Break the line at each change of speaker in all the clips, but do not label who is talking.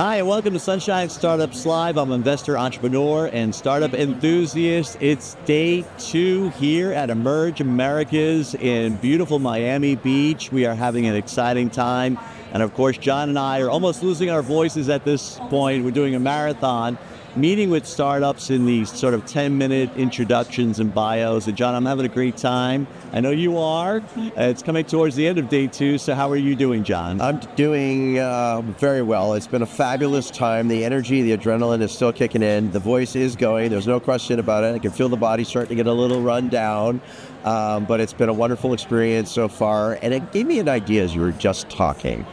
Hi, and welcome to Sunshine Startups Live. I'm investor, entrepreneur, and startup enthusiast. It's day 2 here at Emerge Americas in beautiful Miami Beach. We are having an exciting time. And of course, John and I are almost losing our voices at this point. We're doing a marathon, meeting with startups in these sort of 10-minute introductions and bios. And John, I'm having a great time. I know you are. It's coming towards the end of day 2. So how are you doing, John?
I'm doing very well. It's been a fabulous time. The energy, the adrenaline is still kicking in. The voice is going. There's no question about it. I can feel the body starting to get a little run down. But it's been a wonderful experience so far. And it gave me an idea as you were just talking.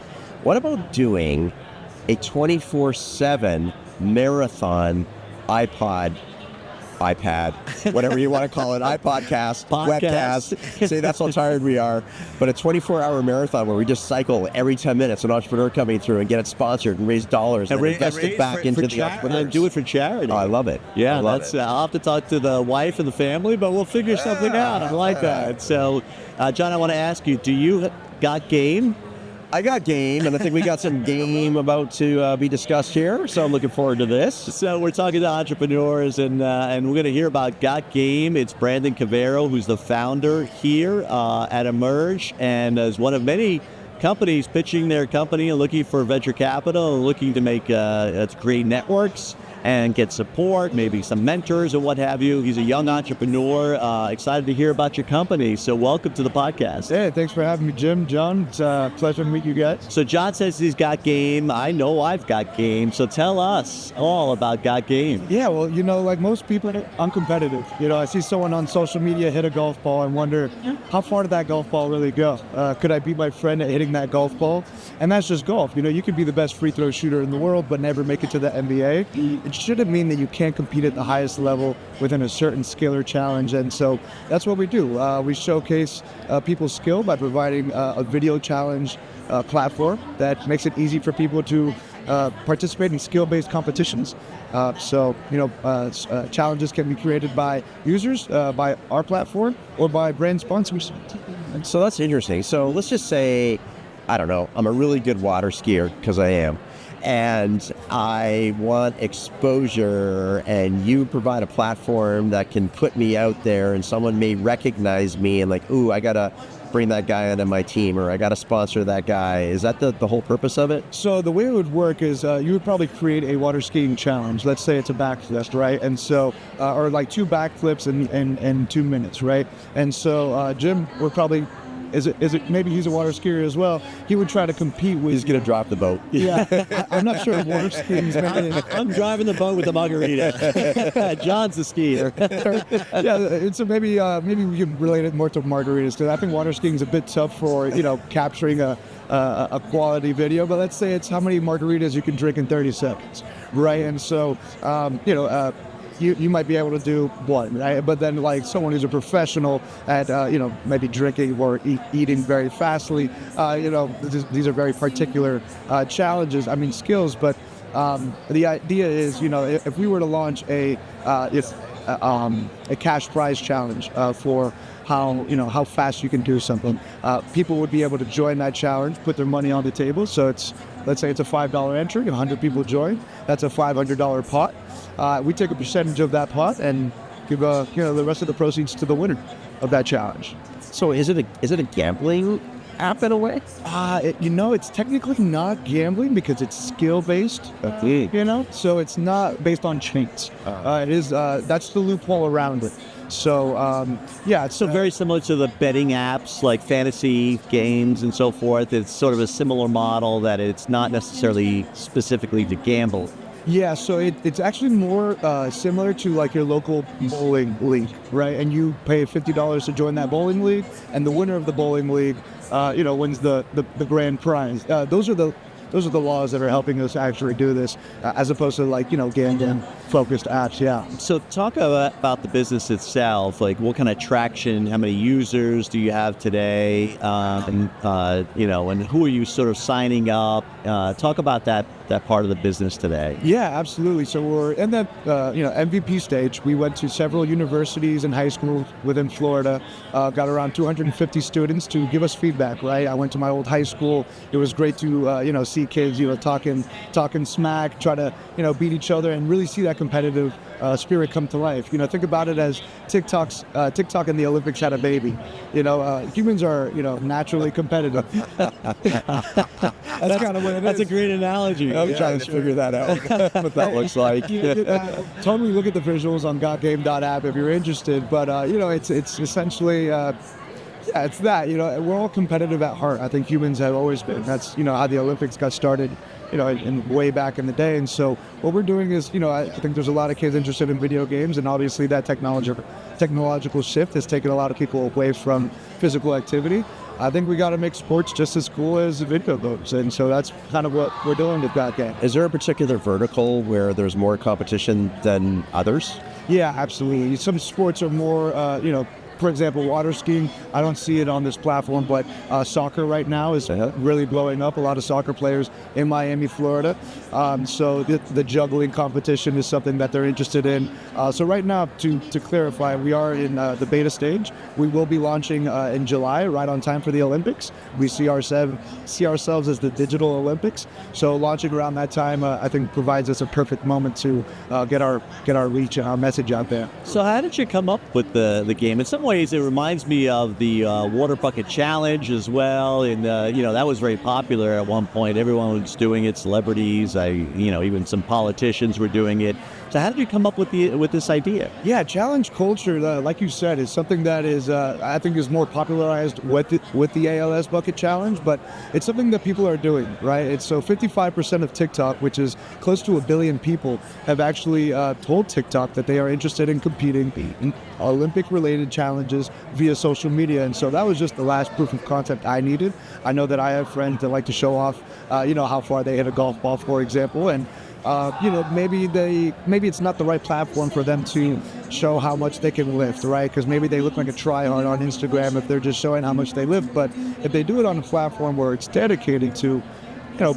What about doing a 24/7 marathon iPad, whatever you want to call it, iPodcast, webcast. See, that's how tired we are. But a 24-hour marathon where we just cycle every 10 minutes, an entrepreneur coming through and get it sponsored and raise dollars and invest it back into the entrepreneurs.
And do it for charity.
Oh, I love it.
Yeah, I'll have to talk to the wife and the family, but we'll figure something out. I like that. So, John, I want to ask you, do you got game?
I got game, and I think we got some game about to be discussed here, so I'm looking forward to this.
So we're talking to entrepreneurs, and we're going to hear about GotGame. It's Brandon Caveiro, who's the founder here at Emerge, and is one of many companies pitching their company and looking for venture capital and looking to make create networks and get support, maybe some mentors or what have you. He's a young entrepreneur, excited to hear about your company. So welcome to the podcast.
Hey, thanks for having me, Jim. John, it's a pleasure to meet you guys.
So John says he's got game. I know I've got game. So tell us all about Got Game.
Yeah, well, like most people, I'm competitive. I see someone on social media hit a golf ball and wonder, how far did that golf ball really go? Could I beat my friend at hitting that golf ball? And that's just golf. You could be the best free throw shooter in the world, but never make it to the NBA. It shouldn't mean that you can't compete at the highest level within a certain skill or challenge. And so that's what we do. We showcase people's skill by providing a video challenge platform that makes it easy for people to participate in skill-based competitions. Challenges can be created by users, by our platform, or by brand sponsors.
So that's interesting. So let's just say, I don't know, I'm a really good water skier, because I am. And I want exposure, and you provide a platform that can put me out there, and someone may recognize me and like, ooh, I gotta bring that guy onto my team, or I gotta sponsor that guy. Is that the whole purpose of it?
So the way it would work is you would probably create a water skiing challenge. Let's say it's a backflip, right? And so, or like 2 backflips in 2 minutes, right? And so Jim would probably, is it maybe he's a water skier as well, he would try to compete with...
He's going to drop the boat.
Yeah, I'm not sure if water skiing is...
I'm driving the boat with the margarita. John's the skier.
Yeah, so maybe we can relate it more to margaritas, because I think water skiing is a bit tough for, capturing a quality video, but let's say it's how many margaritas you can drink in 30 seconds, right? And so, you might be able to do one, right? But then like someone who's a professional at, maybe drinking or eating very fastly, these are very particular challenges, skills. But the idea is, if we were to launch a cash prize challenge for how fast you can do something, people would be able to join that challenge, put their money on the table. So let's say it's a $5 entry, 100 people join. That's a $500 pot. We take a percentage of that pot and give the rest of the proceeds to the winner of that challenge.
So is it a gambling app in a way?
It's technically not gambling because it's skill based. So it's not based on chance. It is. That's the loophole around it. So it's
so very similar to the betting apps like fantasy games and so forth. It's sort of a similar model that it's not necessarily specifically to gamble.
Yeah, so it's actually more similar to like your local bowling league, right? And you pay $50 to join that bowling league, and the winner of the bowling league, wins the grand prize. Those are the laws that are helping us actually do this, as opposed to like gambling-focused apps. Yeah.
So talk about the business itself. Like, what kind of traction? How many users do you have today? And who are you sort of signing up? Talk about that that part of the business today?
Yeah, absolutely. So we're in that MVP stage. We went to several universities and high schools within Florida, got around 250 students to give us feedback, right? I went to my old high school. It was great to see kids talking smack, try to beat each other, and really see that competitive spirit come to life. Think about it as TikTok and the Olympics had a baby. Humans are naturally competitive. That's kind of what it is.
That's a great analogy.
I'm trying to figure that out. What that looks like.
Totally look at the visuals on GotGame.app if you're interested. But it's essentially it's that. We're all competitive at heart. I think humans have always been. That's how the Olympics got started. In way back in the day. And so what we're doing is, I think there's a lot of kids interested in video games, and obviously that technological shift has taken a lot of people away from physical activity. I think we got to make sports just as cool as video games, and so that's kind of what we're doing with GotGame.
Is there a particular vertical where there's more competition than others?
Yeah, absolutely. Some sports are more, for example, water skiing. I don't see it on this platform, but soccer right now is really blowing up. A lot of soccer players in Miami, Florida. So the juggling competition is something that they're interested in. So right now, to clarify, we are in the beta stage. We will be launching in July, right on time for the Olympics. We see ourselves as the digital Olympics. So launching around that time, I think, provides us a perfect moment to get our reach and our message out there.
So how did you come up with the game? In some ways, it reminds me of the water bucket challenge as well, and that was very popular at one point. Everyone was doing it. Celebrities, even some politicians were doing it. So how did you come up with this idea?
Yeah, challenge culture, like you said, is something that is I think is more popularized with the ALS bucket challenge, but it's something that people are doing, right? It's so 55% of TikTok, which is close to 1 billion people, have actually told TikTok that they are interested in competing in Olympic-related challenges via social media, and so that was just the last proof of concept I needed. I know that I have friends that like to show off, how far they hit a golf ball, for example, and maybe it's not the right platform for them to show how much they can lift, right? Because maybe they look like a tryhard on Instagram if they're just showing how much they lift. But if they do it on a platform where it's dedicated to,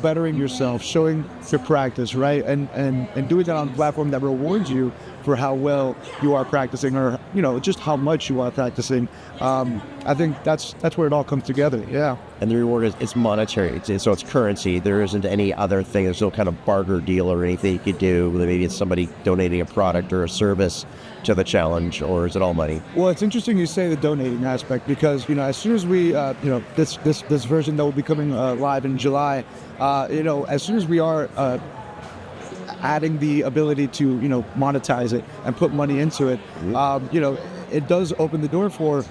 bettering yourself, showing your practice, right, and doing that on a platform that rewards you for how well you are practicing, or just how much you are practicing. I think that's where it all comes together. Yeah.
And the reward it's monetary, so it's currency. There isn't any other thing. There's no kind of barter deal or anything you could do. Maybe it's somebody donating a product or a service to the challenge, or is it all money?
Well, it's interesting you say the donating aspect, because as soon as we this version that will be coming live in July, as soon as we are adding the ability to monetize it and put money into it, it does open the door for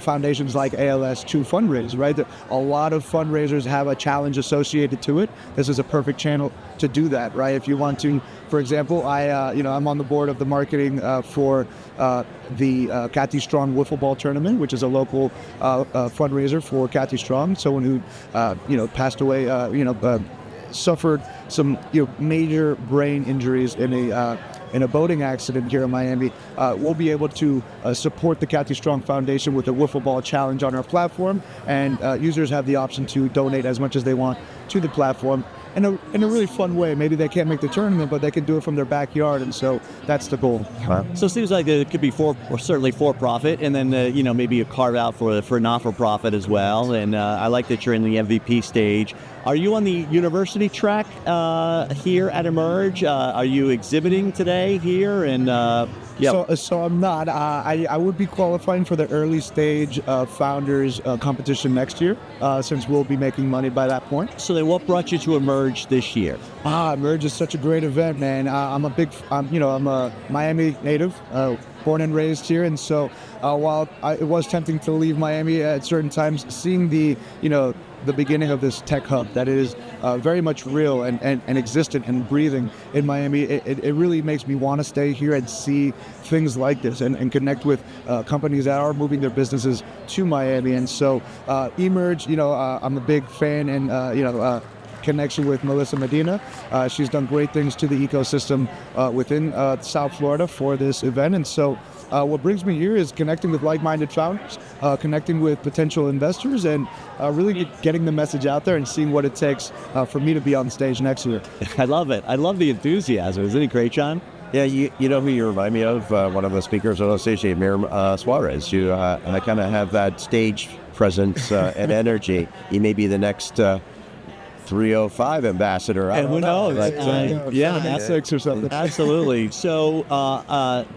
foundations like ALS to fundraise, right? A lot of fundraisers have a challenge associated to it. This is a perfect channel to do that, right? If you want to, for example, I'm on the board of the marketing for the Kathy Strong Wiffle Ball Tournament, which is a local fundraiser for Kathy Strong, someone who passed away, suffered some major brain injuries in a boating accident here in Miami. We'll be able to support the Kathy Strong Foundation with a wiffle ball challenge on our platform, and users have the option to donate as much as they want to the platform in a really fun way. Maybe they can't make the tournament, but they can do it from their backyard, and so that's the goal.
So it seems like it could be certainly for profit, and then maybe a carve out for not for profit as well. And I like that you're in the MVP stage. Are you on the university track here at Emerge? Are you exhibiting today here? And
So I'm not. I would be qualifying for the early stage founders competition next year, since we'll be making money by that point.
So then, what brought you to Emerge this year?
Emerge is such a great event, man. I'm a Miami native, born and raised here, and so while it was tempting to leave Miami at certain times, seeing the beginning of this tech hub that is very much real and existent and breathing in Miami, it really makes me want to stay here and see things like this and connect with companies that are moving their businesses to Miami. And so Emerge, I'm a big fan, and connection with Melissa Medina. She's done great things to the ecosystem within South Florida for this event. And so what brings me here is connecting with like-minded founders, connecting with potential investors, and really getting the message out there and seeing what it takes for me to be on stage next year.
I love it. I love the enthusiasm. Isn't it great, John?
Yeah, you know who you remind me of? One of the speakers on the stage, Amir Suarez. I kind of have that stage presence and energy. He may be the next 305 ambassador.
And who knows?
Yeah, 6 or something.
Absolutely. So,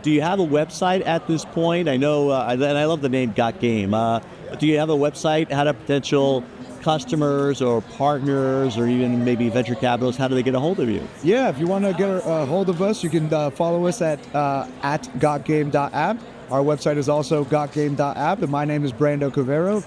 do you have a website at this point? I know, and I love the name GotGame. Do you have a website? How do potential customers or partners or even maybe venture capitalists, how do they get a hold of you?
Yeah, if you want to get a hold of us, you can follow us at gotgame.app. Our website is also gotgame.app, and my name is Brando Caveiro,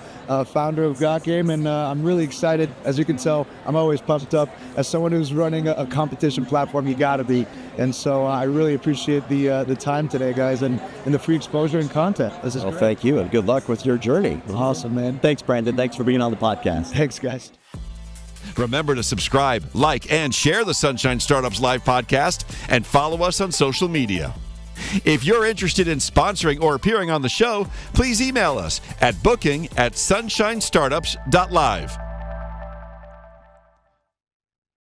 founder of GotGame, and I'm really excited. As you can tell, I'm always pumped up. As someone who's running a competition platform, you gotta be. And so I really appreciate the time today, guys, and the free exposure and content. This is
Well,
great.
thank you, and good luck with your journey.
Awesome, man.
Thanks, Brandon. Thanks for being on the podcast.
Thanks, guys.
Remember to subscribe, like, and share the Sunshine Startups Live podcast, and follow us on social media. If you're interested in sponsoring or appearing on the show, please email us at booking@sunshinestartups.live.